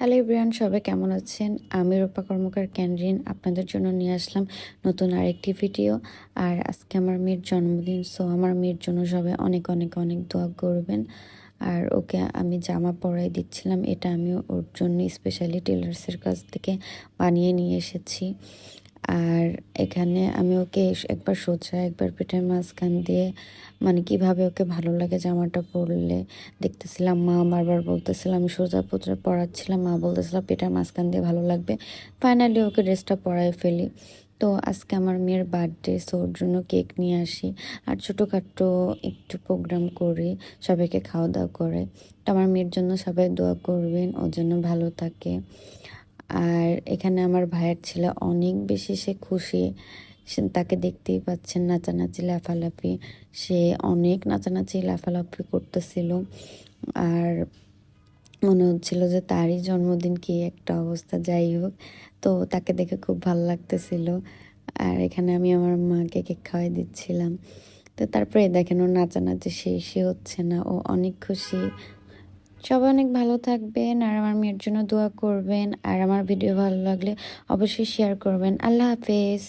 Hello everyone, সবাই কেমন আছেন? আমি রূপা কর্মকার ক্যানরিন আপনাদের জন্য নিয়ে আসলাম নতুন আরেকটি ভিডিও। আর আজকে আমার মেয়ের জন্মদিন, সো আমার মেয়ের জন্য সবাই অনেক অনেক অনেক দোয়া করবেন। আর ওকে আমি জামা পরাই দিচ্ছিলাম, এটা আমি ওর জন্য স্পেশালি টেলার্সের কাছ থেকে বানিয়ে নিয়ে এসেছি। আর এখানে আমি ওকে একবার সোজা একবার পেটের মাঝখান দিয়ে মানে কিভাবে ওকে ভালো লাগে জামাটা পরলে দেখতেছিলাম। মা বারবার বলতেছিলাম, আমি সোজা পোজা পরাচ্ছিলাম, মা বলতেছিলাম পেটের মাঝখান দিয়ে ভালো লাগবে। ফাইনালি ওকে ড্রেসটা পরাই ফেলি। তো আজকে আমার মেয়ের বার্থডে, সো ওর জন্য কেক নিয়ে আসি আর ছোটোখাটো একটু প্রোগ্রাম করি, সবাইকে খাওয়া দাওয়া করে। তো আমার মেয়ের জন্য সবাই দোয়া করবেন, ওর জন্য ভালো থাকে। আর এখানে আমার ভাইয়ের ছেলে অনেক বেশি সে খুশি, সে তাকে দেখতেই পাচ্ছেন নাচানাচি লাফালাফি, সে অনেক নাচানাচি লাফালাফি করতেছিল। আর মনে হচ্ছিল যে তারই জন্মদিন, কি একটা অবস্থা। যাই হোক, তো তাকে দেখে খুব ভালো লাগতেছিল। আর এখানে আমি আমার মাকে কেক খাওয়াই দিচ্ছিলাম। তো তারপরে দেখেন ও নাচানাচি শেষই হচ্ছে না, ও অনেক খুশি। সবাই অনেক ভালো থাকবেন আর আমার মেয়ের জন্য দোয়া করবেন। আর আমার ভিডিও ভালো লাগলে অবশ্যই শেয়ার করবেন। আল্লাহ হাফেজ।